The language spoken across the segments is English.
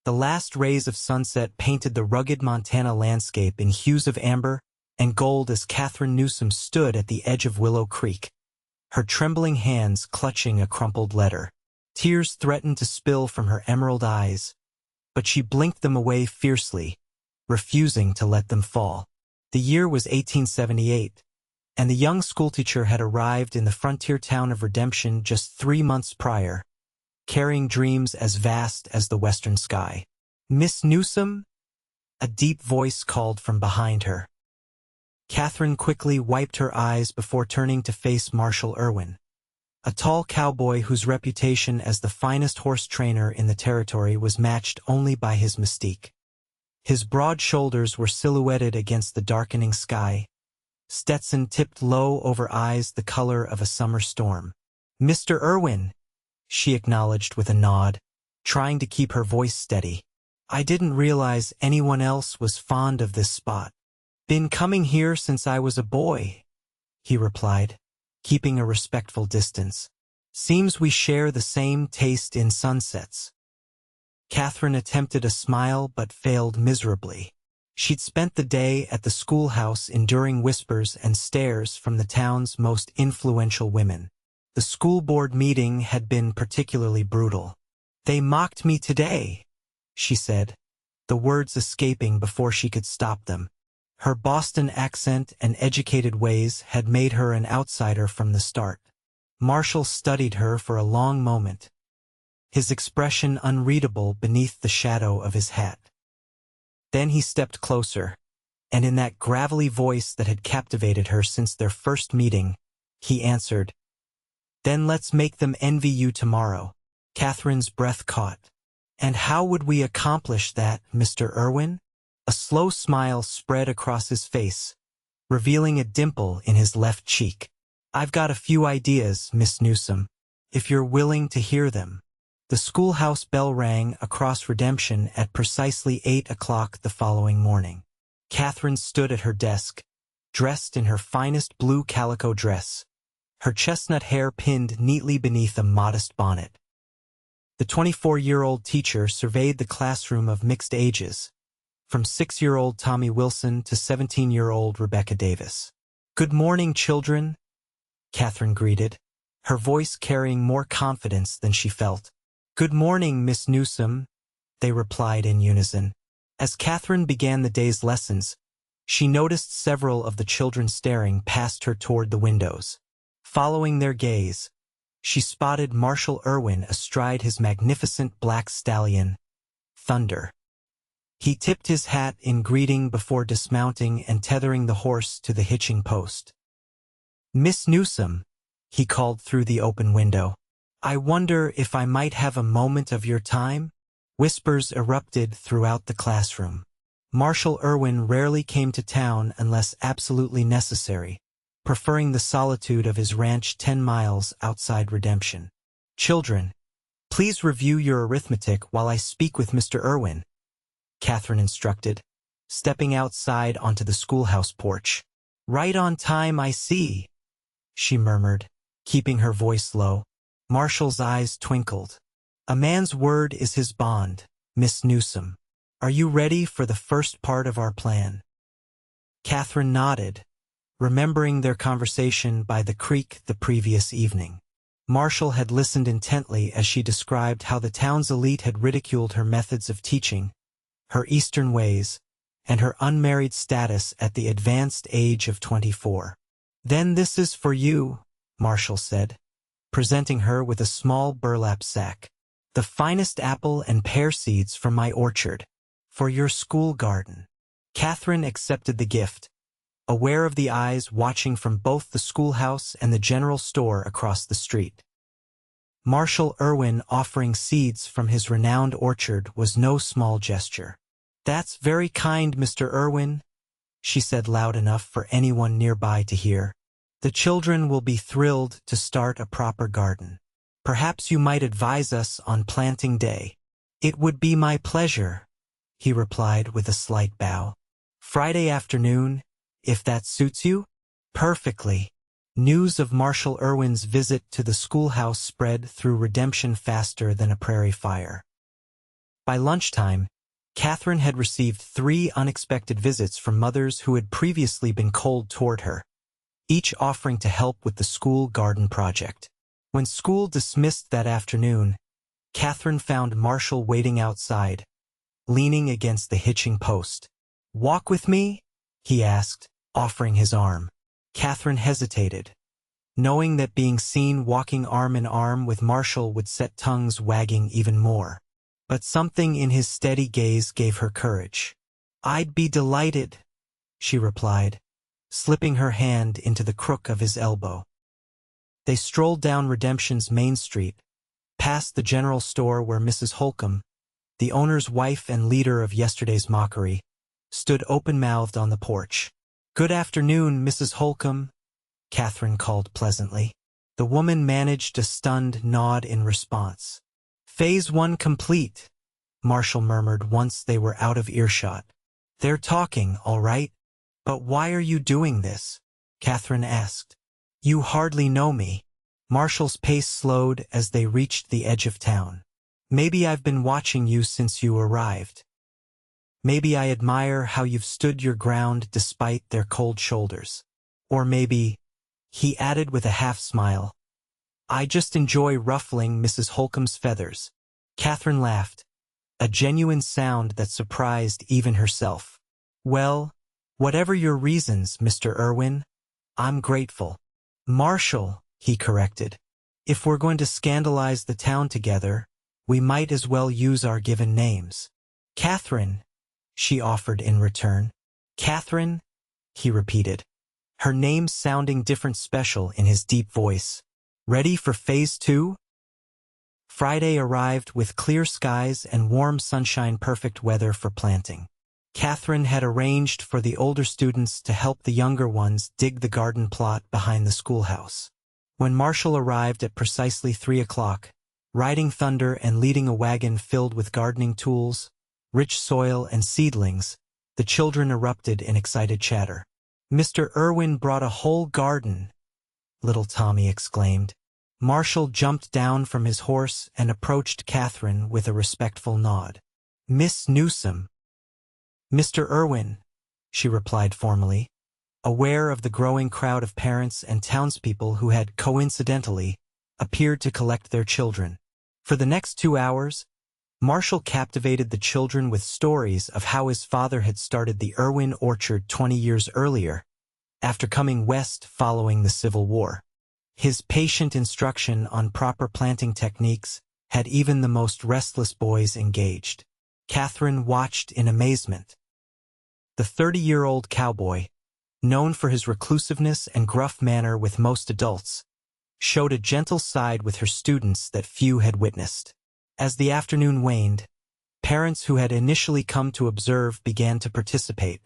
The last rays of sunset painted the rugged Montana landscape in hues of amber and gold as Katherine Newsom stood at the edge of Willow Creek, her trembling hands clutching a crumpled letter. Tears threatened to spill from her emerald eyes, but she blinked them away fiercely, refusing to let them fall. The year was 1878, and the young schoolteacher had arrived in the frontier town of Redemption just 3 months prior, carrying dreams as vast as the western sky. "Miss Newsom?" A deep voice called from behind her. Katherine quickly wiped her eyes before turning to face Marshall Irwin, a tall cowboy whose reputation as the finest horse trainer in the territory was matched only by his mystique. His broad shoulders were silhouetted against the darkening sky, Stetson tipped low over eyes the color of a summer storm. "Mr. Irwin," she acknowledged with a nod, trying to keep her voice steady. "I didn't realize anyone else was fond of this spot." "Been coming here since I was a boy," he replied, keeping a respectful distance. "Seems we share the same taste in sunsets." Katherine attempted a smile but failed miserably. She'd spent the day at the schoolhouse enduring whispers and stares from the town's most influential women. The school board meeting had been particularly brutal. "They mocked me today," she said, the words escaping before she could stop them. Her Boston accent and educated ways had made her an outsider from the start. Marshall studied her for a long moment, his expression unreadable beneath the shadow of his hat. Then he stepped closer, and in that gravelly voice that had captivated her since their first meeting, he answered, "Then let's make them envy you tomorrow." Katherine's breath caught. "And how would we accomplish that, Mr. Irwin?" A slow smile spread across his face, revealing a dimple in his left cheek. "I've got a few ideas, Miss Newsom, if you're willing to hear them." The schoolhouse bell rang across Redemption at precisely 8 o'clock the following morning. Katherine stood at her desk, dressed in her finest blue calico dress, her chestnut hair pinned neatly beneath a modest bonnet. The 24-year-old teacher surveyed the classroom of mixed ages, from 6-year-old Tommy Wilson to 17-year-old Rebecca Davis. "Good morning, children," Katherine greeted, her voice carrying more confidence than she felt. "Good morning, Miss Newsom," they replied in unison. As Katherine began the day's lessons, she noticed several of the children staring past her toward the windows. Following their gaze, she spotted Marshall Irwin astride his magnificent black stallion, Thunder. He tipped his hat in greeting before dismounting and tethering the horse to the hitching post. "Miss Newsom," he called through the open window, "I wonder if I might have a moment of your time?" Whispers erupted throughout the classroom. Marshall Irwin rarely came to town unless absolutely necessary, preferring the solitude of his ranch 10 miles outside Redemption. "Children, please review your arithmetic while I speak with Mr. Irwin," Katherine instructed, stepping outside onto the schoolhouse porch. "Right on time, I see," she murmured, keeping her voice low. Marshall's eyes twinkled. "A man's word is his bond, Miss Newsom. Are you ready for the first part of our plan?" Katherine nodded, remembering their conversation by the creek the previous evening. Marshall had listened intently as she described how the town's elite had ridiculed her methods of teaching, her Eastern ways, and her unmarried status at the advanced age of 24. "Then this is for you," Marshall said, presenting her with a small burlap sack. "The finest apple and pear seeds from my orchard, for your school garden." Katherine accepted the gift, aware of the eyes watching from both the schoolhouse and the general store across the street. Marshall Irwin offering seeds from his renowned orchard was no small gesture. "That's very kind, Mr. Irwin," she said loud enough for anyone nearby to hear. "The children will be thrilled to start a proper garden. Perhaps you might advise us on planting day." "It would be my pleasure," he replied with a slight bow. "Friday afternoon, if that suits you?" "Perfectly." News of Marshall Irwin's visit to the schoolhouse spread through Redemption faster than a prairie fire. By lunchtime, Katherine had received 3 unexpected visits from mothers who had previously been cold toward her, each offering to help with the school garden project. When school dismissed that afternoon, Katherine found Marshall waiting outside, leaning against the hitching post. "Walk with me?" he asked, offering his arm. Katherine hesitated, knowing that being seen walking arm in arm with Marshall would set tongues wagging even more. But something in his steady gaze gave her courage. "I'd be delighted," she replied, slipping her hand into the crook of his elbow. They strolled down Redemption's Main Street, past the general store where Mrs. Holcomb, the owner's wife and leader of yesterday's mockery, stood open-mouthed on the porch. "Good afternoon, Mrs. Holcomb," Katherine called pleasantly. The woman managed a stunned nod in response. "Phase 1 complete," Marshall murmured once they were out of earshot. "They're talking, all right. But why are you doing this?" Katherine asked. "You hardly know me." Marshall's pace slowed as they reached the edge of town. "Maybe I've been watching you since you arrived. Maybe I admire how you've stood your ground despite their cold shoulders. Or maybe," he added with a half-smile, "I just enjoy ruffling Mrs. Holcomb's feathers." Katherine laughed, a genuine sound that surprised even herself. "Well, whatever your reasons, Mr. Irwin, I'm grateful." "Marshall," he corrected. "If we're going to scandalize the town together, we might as well use our given names." "Katherine," she offered in return. "Katherine," he repeated, her name sounding different special in his deep voice. "Ready for Phase 2? Friday arrived with clear skies and warm sunshine, perfect weather for planting. Katherine had arranged for the older students to help the younger ones dig the garden plot behind the schoolhouse. When Marshall arrived at precisely 3 o'clock, riding thunder and leading a wagon filled with gardening tools, rich soil, and seedlings, the children erupted in excited chatter. "Mr. Irwin brought a whole garden," little Tommy exclaimed. Marshall jumped down from his horse and approached Katherine with a respectful nod. "Miss Newsom." "Mr. Irwin," she replied formally, aware of the growing crowd of parents and townspeople who had, coincidentally, appeared to collect their children. For the next 2 hours, Marshall captivated the children with stories of how his father had started the Irwin Orchard 20 years earlier, after coming west following the Civil War. His patient instruction on proper planting techniques had even the most restless boys engaged. Katherine watched in amazement. The 30-year-old cowboy, known for his reclusiveness and gruff manner with most adults, showed a gentle side with her students that few had witnessed. As the afternoon waned, parents who had initially come to observe began to participate,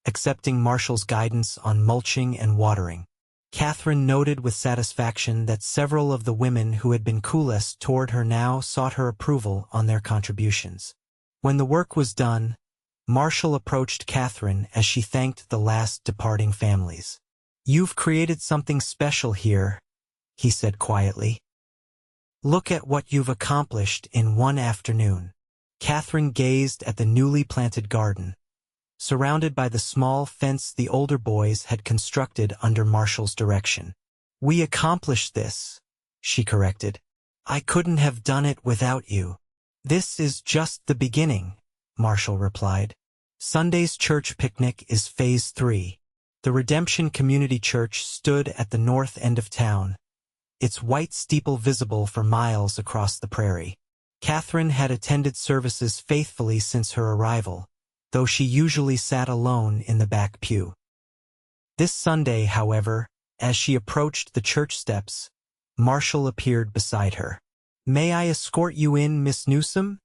accepting Marshall's guidance on mulching and watering. Katherine noted with satisfaction that several of the women who had been coolest toward her now sought her approval on their contributions. When the work was done, Marshall approached Katherine as she thanked the last departing families. "You've created something special here," he said quietly. "Look at what you've accomplished in one afternoon." Katherine gazed at the newly planted garden, surrounded by the small fence the older boys had constructed under Marshall's direction. "We accomplished this," she corrected. "I couldn't have done it without you." "This is just the beginning," Marshall replied. "Sunday's church picnic is Phase 3. The Redemption Community Church stood at the north end of town, its white steeple visible for miles across the prairie. Katherine had attended services faithfully since her arrival, though she usually sat alone in the back pew. This Sunday, however, as she approached the church steps, Marshall appeared beside her. "May I escort you in, Miss Newsom?"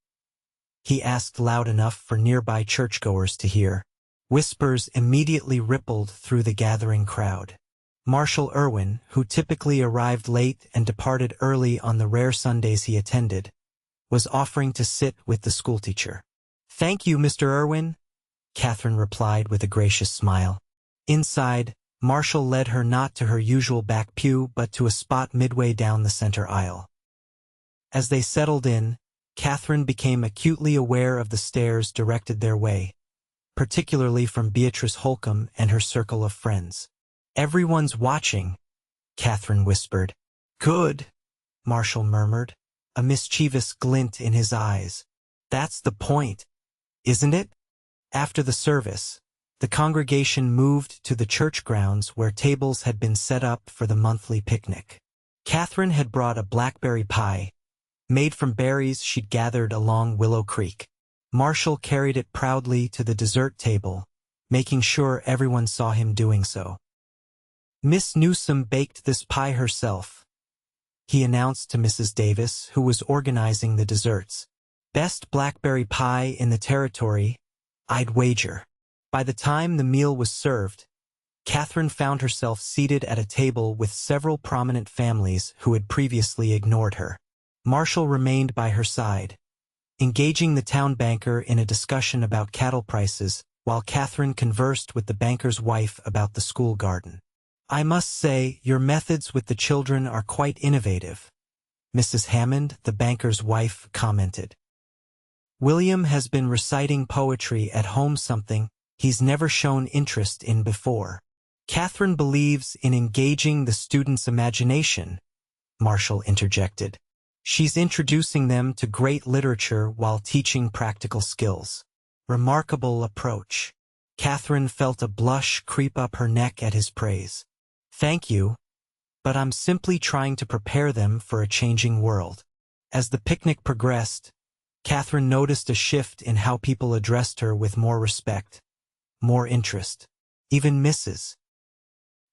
he asked loud enough for nearby churchgoers to hear. Whispers immediately rippled through the gathering crowd. Marshall Irwin, who typically arrived late and departed early on the rare Sundays he attended, was offering to sit with the schoolteacher. "Thank you, Mr. Irwin," Katherine replied with a gracious smile. Inside, Marshall led her not to her usual back pew but to a spot midway down the center aisle. As they settled in, Katherine became acutely aware of the stares directed their way, particularly from Beatrice Holcomb and her circle of friends. "Everyone's watching," Katherine whispered. "Good," Marshall murmured, a mischievous glint in his eyes. "That's the point, isn't it?" After the service, the congregation moved to the church grounds where tables had been set up for the monthly picnic. Katherine had brought a blackberry pie, made from berries she'd gathered along Willow Creek. Marshall carried it proudly to the dessert table, making sure everyone saw him doing so. "Miss Newsom baked this pie herself," he announced to Mrs. Davis, who was organizing the desserts. "Best blackberry pie in the territory, I'd wager." By the time the meal was served, Katherine found herself seated at a table with several prominent families who had previously ignored her. Marshall remained by her side, engaging the town banker in a discussion about cattle prices, while Katherine conversed with the banker's wife about the school garden. "I must say, your methods with the children are quite innovative," Mrs. Hammond, the banker's wife, commented. "William has been reciting poetry at home, something he's never shown interest in before." "Katherine believes in engaging the students' imagination," Marshall interjected. "She's introducing them to great literature while teaching practical skills." "Remarkable approach." Katherine felt a blush creep up her neck at his praise. "Thank you, but I'm simply trying to prepare them for a changing world." As the picnic progressed, Katherine noticed a shift in how people addressed her with more respect, more interest. Even Mrs.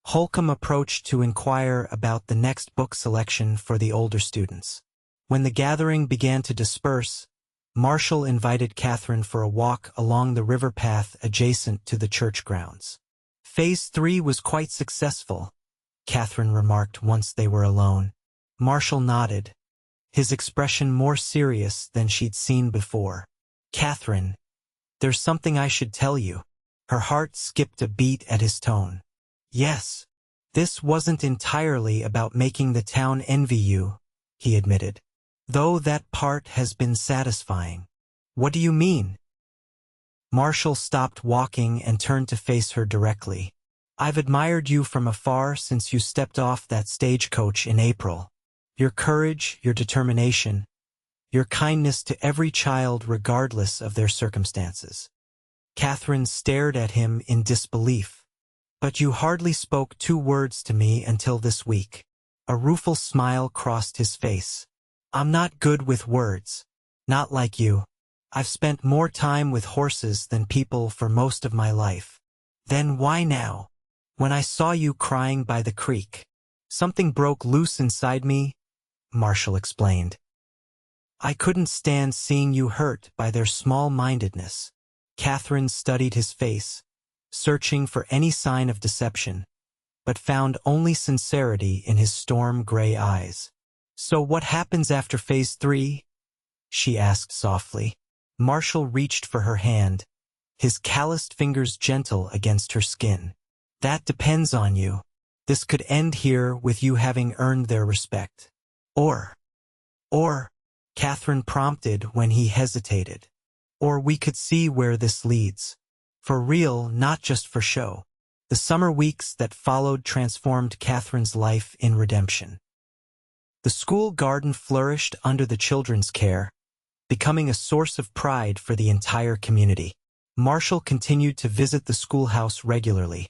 Holcomb approached to inquire about the next book selection for the older students. When the gathering began to disperse, Marshall invited Katherine for a walk along the river path adjacent to the church grounds. "Phase 3 was quite successful," Katherine remarked once they were alone. Marshall nodded, his expression more serious than she'd seen before. "Katherine, there's something I should tell you." Her heart skipped a beat at his tone. "Yes, this wasn't entirely about making the town envy you," he admitted. "Though that part has been satisfying." "What do you mean?" Marshall stopped walking and turned to face her directly. "I've admired you from afar since you stepped off that stagecoach in April. Your courage, your determination, your kindness to every child regardless of their circumstances." Katherine stared at him in disbelief. "But you hardly spoke 2 words to me until this week." A rueful smile crossed his face. "I'm not good with words. Not like you. I've spent more time with horses than people for most of my life." "Then why now?" "When I saw you crying by the creek, something broke loose inside me," Marshall explained. "I couldn't stand seeing you hurt by their small-mindedness." Katherine studied his face, searching for any sign of deception, but found only sincerity in his storm-gray eyes. "So what happens after phase 3? She asked softly. Marshall reached for her hand, his calloused fingers gentle against her skin. "That depends on you. This could end here with you having earned their respect. Or, Katherine prompted when he hesitated. Or we could see where this leads. For real, not just for show." The summer weeks that followed transformed Katherine's life in redemption. The school garden flourished under the children's care, becoming a source of pride for the entire community. Marshall continued to visit the schoolhouse regularly,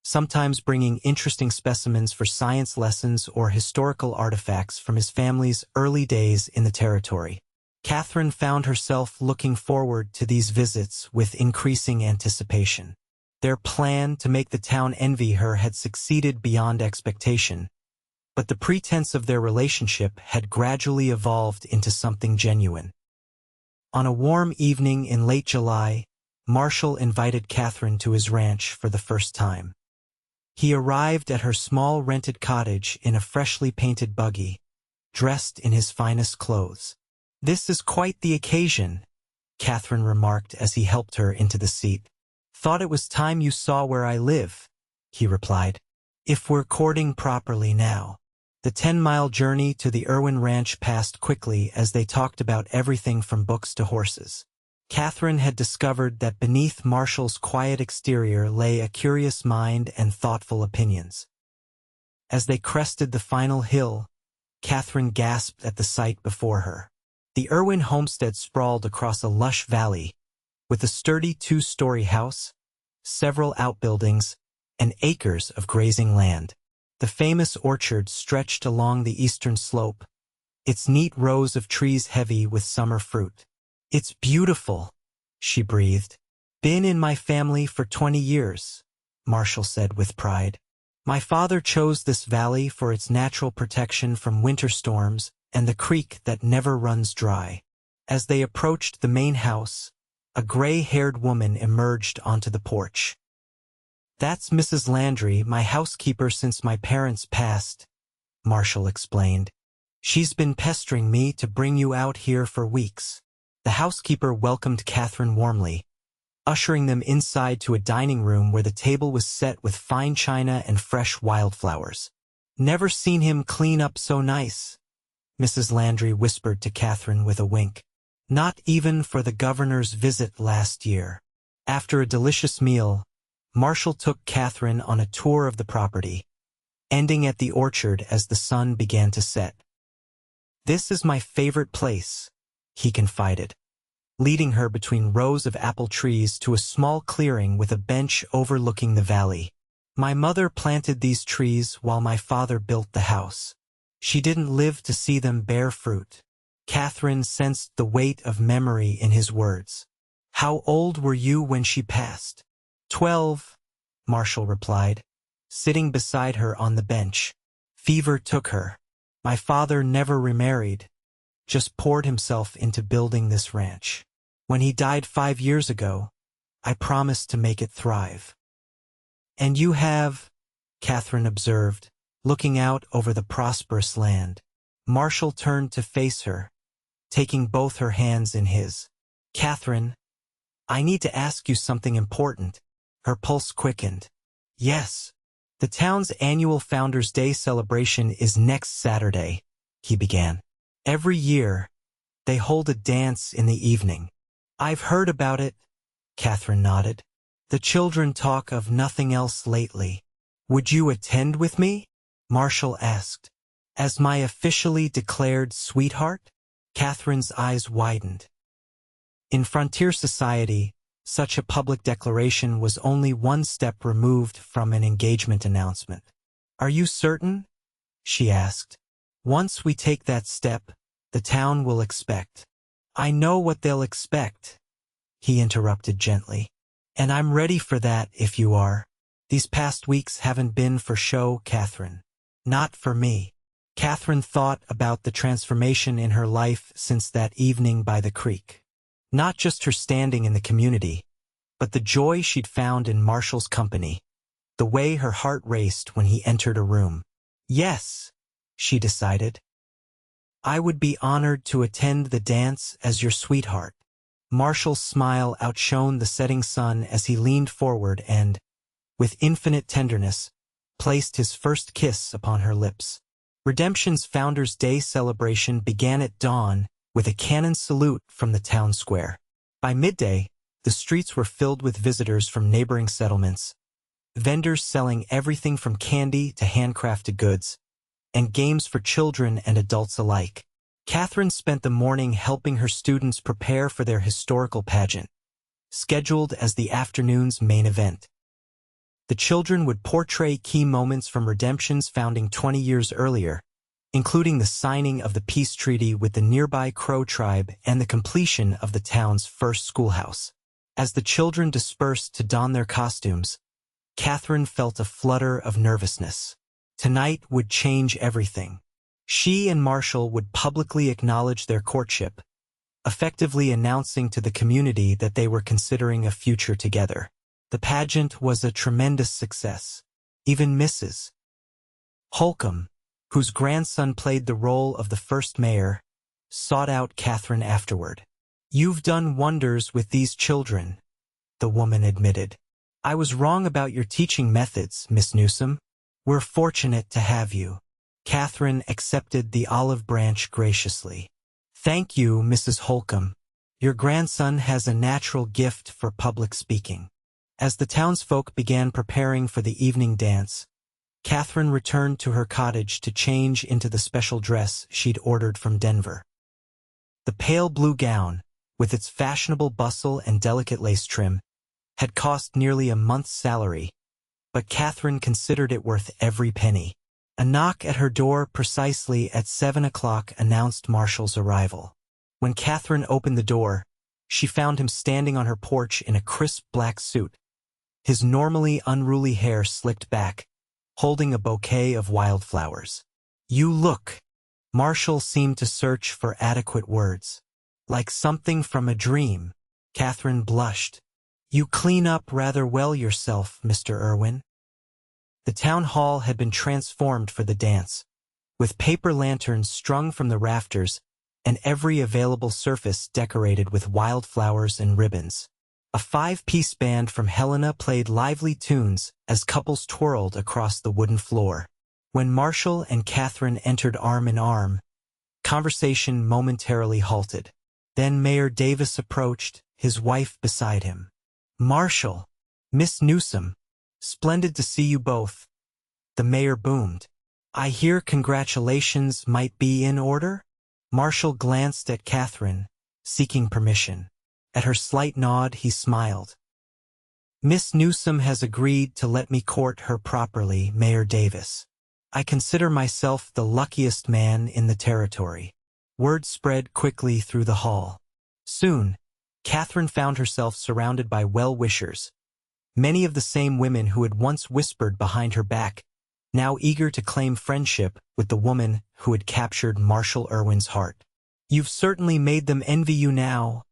sometimes bringing interesting specimens for science lessons or historical artifacts from his family's early days in the territory. Katherine found herself looking forward to these visits with increasing anticipation. Their plan to make the town envy her had succeeded beyond expectation, but the pretense of their relationship had gradually evolved into something genuine. On a warm evening in late July, Marshall invited Katherine to his ranch for the first time. He arrived at her small rented cottage in a freshly painted buggy, dressed in his finest clothes. "This is quite the occasion," Katherine remarked as he helped her into the seat. "Thought it was time you saw where I live," he replied. "If we're courting properly now." The 10-mile journey to the Irwin ranch passed quickly as they talked about everything from books to horses. Katherine had discovered that beneath Marshall's quiet exterior lay a curious mind and thoughtful opinions. As they crested the final hill, Katherine gasped at the sight before her. The Irwin homestead sprawled across a lush valley, with a sturdy 2-story house, several outbuildings, and acres of grazing land. The famous orchard stretched along the eastern slope, its neat rows of trees heavy with summer fruit. "It's beautiful," she breathed. "Been in my family for 20 years, Marshall said with pride. "My father chose this valley for its natural protection from winter storms and the creek that never runs dry." As they approached the main house, a gray-haired woman emerged onto the porch. "That's Mrs. Landry, my housekeeper since my parents passed," Marshall explained. "She's been pestering me to bring you out here for weeks." The housekeeper welcomed Katherine warmly, ushering them inside to a dining room where the table was set with fine china and fresh wildflowers. "Never seen him clean up so nice," Mrs. Landry whispered to Katherine with a wink. "Not even for the governor's visit last year." After a delicious meal, Marshall took Katherine on a tour of the property, ending at the orchard as the sun began to set. "This is my favorite place," he confided, leading her between rows of apple trees to a small clearing with a bench overlooking the valley. "My mother planted these trees while my father built the house. She didn't live to see them bear fruit." Katherine sensed the weight of memory in his words. "How old were you when she passed?" 12, Marshall replied, sitting beside her on the bench. "Fever took her. My father never remarried, just poured himself into building this ranch. When he died 5 years ago, I promised to make it thrive." "And you have," Katherine observed, looking out over the prosperous land. Marshall turned to face her, taking both her hands in his. "Katherine, I need to ask you something important." Her pulse quickened. "Yes. The town's annual Founders' Day celebration is next Saturday," he began. "Every year, they hold a dance in the evening." "I've heard about it," Katherine nodded. "The children talk of nothing else lately." "Would you attend with me?" Marshall asked. "As my officially declared sweetheart?" Katherine's eyes widened. In frontier society, such a public declaration was only one step removed from an engagement announcement. "Are you certain?" she asked. "Once we take that step, the town will expect." "I know what they'll expect," he interrupted gently. "And I'm ready for that if you are. These past weeks haven't been for show, Katherine. Not for me." Katherine thought about the transformation in her life since that evening by the creek. Not just her standing in the community, but the joy she'd found in Marshall's company, the way her heart raced when he entered a room. "Yes," she decided. "I would be honored to attend the dance as your sweetheart." Marshall's smile outshone the setting sun as he leaned forward and, with infinite tenderness, placed his first kiss upon her lips. Redemption's Founders' Day celebration began at dawn with a cannon salute from the town square. By midday, the streets were filled with visitors from neighboring settlements, vendors selling everything from candy to handcrafted goods, and games for children and adults alike. Katherine spent the morning helping her students prepare for their historical pageant, scheduled as the afternoon's main event. The children would portray key moments from Redemption's founding 20 years earlier, including the signing of the peace treaty with the nearby Crow tribe and the completion of the town's first schoolhouse. As the children dispersed to don their costumes, Katherine felt a flutter of nervousness. Tonight would change everything. She and Marshall would publicly acknowledge their courtship, effectively announcing to the community that they were considering a future together. The pageant was a tremendous success. Even Mrs. Holcomb, whose grandson played the role of the first mayor, sought out Katherine afterward. "You've done wonders with these children," the woman admitted. "I was wrong about your teaching methods, Miss Newsom. We're fortunate to have you." Katherine accepted the olive branch graciously. "Thank you, Mrs. Holcomb. Your grandson has a natural gift for public speaking." As the townsfolk began preparing for the evening dance, Katherine returned to her cottage to change into the special dress she'd ordered from Denver. The pale blue gown, with its fashionable bustle and delicate lace trim, had cost nearly a month's salary, but Katherine considered it worth every penny. A knock at her door precisely at 7 o'clock announced Marshall's arrival. When Katherine opened the door, she found him standing on her porch in a crisp black suit, his normally unruly hair slicked back, holding a bouquet of wildflowers. "You look," Marshall seemed to search for adequate words, "like something from a dream." Katherine blushed. "You clean up rather well yourself, Mr. Irwin." The town hall had been transformed for the dance, with paper lanterns strung from the rafters and every available surface decorated with wildflowers and ribbons. A 5-piece band from Helena played lively tunes as couples twirled across the wooden floor. When Marshall and Katherine entered arm in arm, conversation momentarily halted. Then Mayor Davis approached, his wife beside him. "Marshall, Miss Newsom, splendid to see you both," the mayor boomed. "I hear congratulations might be in order?" Marshall glanced at Katherine, seeking permission. At her slight nod, he smiled. "Miss Newsom has agreed to let me court her properly, Mayor Davis. I consider myself the luckiest man in the territory." Word spread quickly through the hall. Soon, Katherine found herself surrounded by well-wishers, many of the same women who had once whispered behind her back, now eager to claim friendship with the woman who had captured Marshall Irwin's heart. "You've certainly made them envy you now,"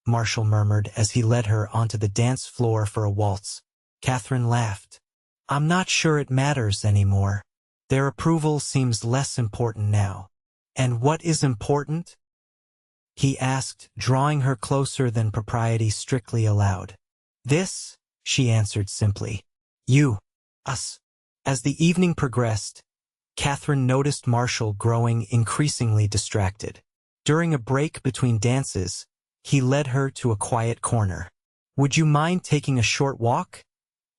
Marshall murmured as he led her onto the dance floor for a waltz. Katherine laughed. "I'm not sure it matters anymore. Their approval seems less important now." "And what is important?" he asked, drawing her closer than propriety strictly allowed. "This," she answered simply. "You. Us." As the evening progressed, Katherine noticed Marshall growing increasingly distracted. During a break between dances, he led her to a quiet corner. "Would you mind taking a short walk?"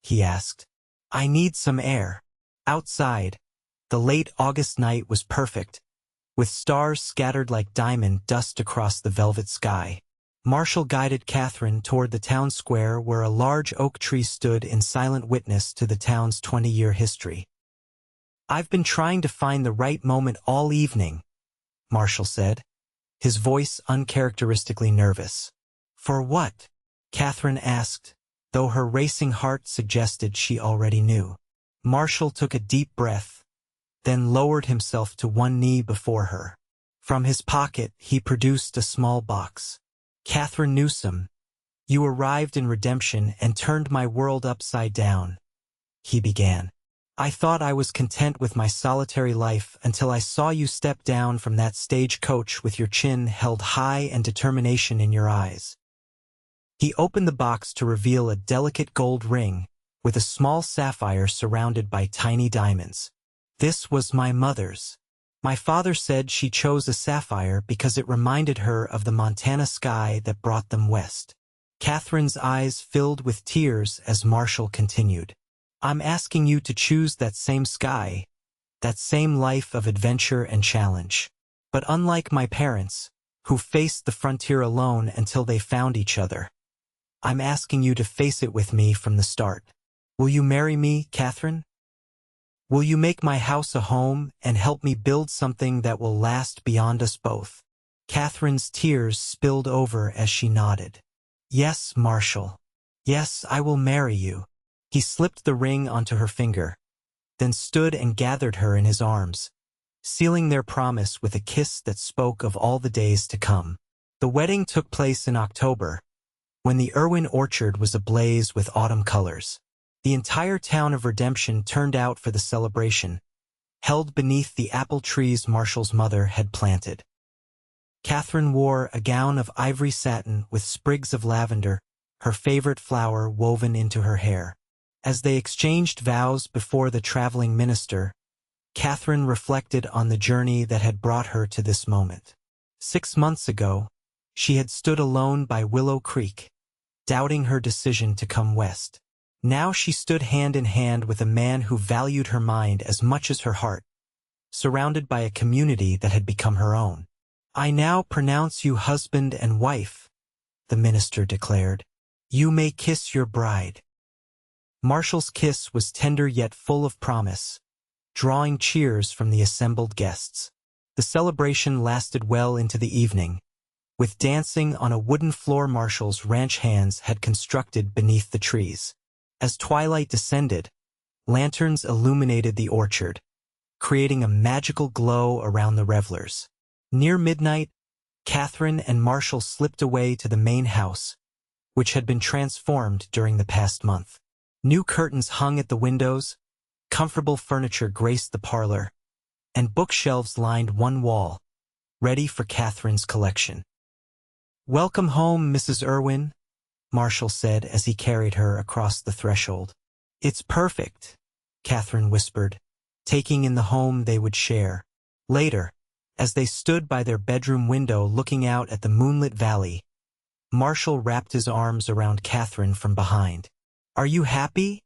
he asked. "I need some air." Outside, the late August night was perfect, with stars scattered like diamond dust across the velvet sky. Marshall guided Katherine toward the town square where a large oak tree stood in silent witness to the town's 20-year history. "I've been trying to find the right moment all evening," Marshall said, his voice uncharacteristically nervous. "For what?" Katherine asked, though her racing heart suggested she already knew. Marshall took a deep breath, then lowered himself to one knee before her. From his pocket, he produced a small box. "Katherine Newsom, you arrived in redemption and turned my world upside down," he began. "I thought I was content with my solitary life until I saw you step down from that stagecoach with your chin held high and determination in your eyes." He opened the box to reveal a delicate gold ring with a small sapphire surrounded by tiny diamonds. "This was my mother's. My father said she chose a sapphire because it reminded her of the Montana sky that brought them west." Katherine's eyes filled with tears as Marshall continued. "I'm asking you to choose that same sky, that same life of adventure and challenge. But unlike my parents, who faced the frontier alone until they found each other, I'm asking you to face it with me from the start. Will you marry me, Katherine? Will you make my house a home and help me build something that will last beyond us both?" Katherine's tears spilled over as she nodded. "Yes, Marshall. Yes, I will marry you." He slipped the ring onto her finger, then stood and gathered her in his arms, sealing their promise with a kiss that spoke of all the days to come. The wedding took place in October, when the Irwin orchard was ablaze with autumn colors. The entire town of Redemption turned out for the celebration, held beneath the apple trees Marshall's mother had planted. Katherine wore a gown of ivory satin with sprigs of lavender, her favorite flower woven into her hair. As they exchanged vows before the traveling minister, Katherine reflected on the journey that had brought her to this moment. 6 months ago, she had stood alone by Willow Creek, doubting her decision to come west. Now she stood hand in hand with a man who valued her mind as much as her heart, surrounded by a community that had become her own. "I now pronounce you husband and wife," the minister declared. "You may kiss your bride." Marshall's kiss was tender yet full of promise, drawing cheers from the assembled guests. The celebration lasted well into the evening, with dancing on a wooden floor Marshall's ranch hands had constructed beneath the trees. As twilight descended, lanterns illuminated the orchard, creating a magical glow around the revelers. Near midnight, Katherine and Marshall slipped away to the main house, which had been transformed during the past month. New curtains hung at the windows, comfortable furniture graced the parlor, and bookshelves lined one wall, ready for Katherine's collection. "Welcome home, Mrs. Irwin," Marshall said as he carried her across the threshold. "It's perfect," Katherine whispered, taking in the home they would share. Later, as they stood by their bedroom window looking out at the moonlit valley, Marshall wrapped his arms around Katherine from behind. "Are you happy?"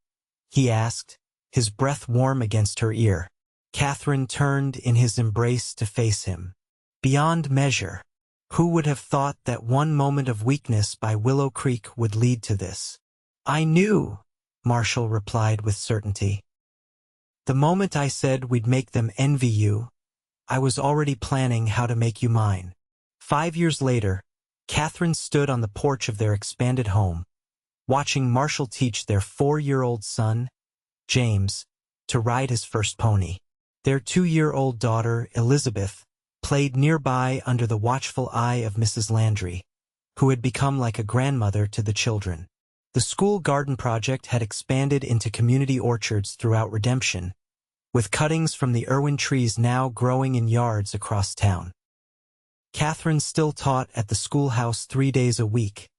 he asked, his breath warm against her ear. Katherine turned in his embrace to face him. "Beyond measure. Who would have thought that one moment of weakness by Willow Creek would lead to this?" "I knew," Marshall replied with certainty. "The moment I said we'd make them envy you, I was already planning how to make you mine." 5 years later, Katherine stood on the porch of their expanded home, watching Marshall teach their 4-year-old son, James, to ride his first pony. Their 2-year-old daughter, Elizabeth, played nearby under the watchful eye of Mrs. Landry, who had become like a grandmother to the children. The school garden project had expanded into community orchards throughout Redemption, with cuttings from the Irwin trees now growing in yards across town. Katherine still taught at the schoolhouse 3 days a week,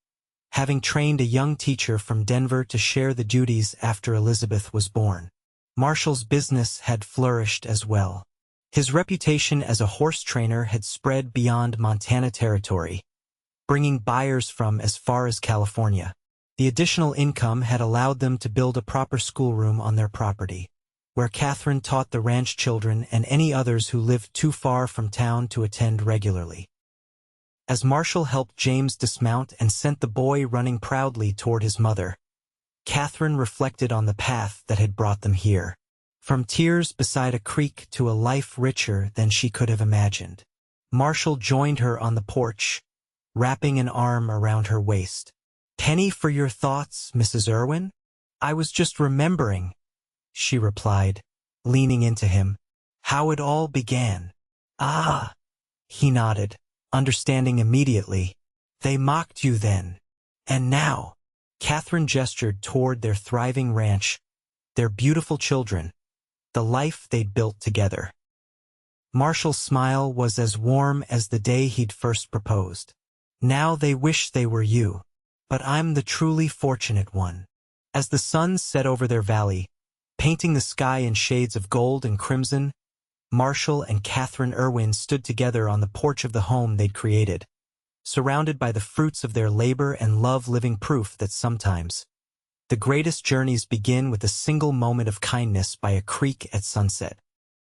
having trained a young teacher from Denver to share the duties after Elizabeth was born. Marshall's business had flourished as well. His reputation as a horse trainer had spread beyond Montana territory, bringing buyers from as far as California. The additional income had allowed them to build a proper schoolroom on their property, where Katherine taught the ranch children and any others who lived too far from town to attend regularly. As Marshall helped James dismount and sent the boy running proudly toward his mother, Katherine reflected on the path that had brought them here. From tears beside a creek to a life richer than she could have imagined. Marshall joined her on the porch, wrapping an arm around her waist. "Penny for your thoughts, Mrs. Irwin? I was just remembering," she replied, leaning into him, "how it all began." "Ah," he nodded, understanding immediately. "They mocked you then. And now," Katherine gestured toward their thriving ranch, their beautiful children, the life they'd built together. Marshall's smile was as warm as the day he'd first proposed. "Now they wish they were you. But I'm the truly fortunate one." As the sun set over their valley, painting the sky in shades of gold and crimson, Marshall and Katherine Irwin stood together on the porch of the home they'd created, surrounded by the fruits of their labor and love, living proof that sometimes the greatest journeys begin with a single moment of kindness by a creek at sunset.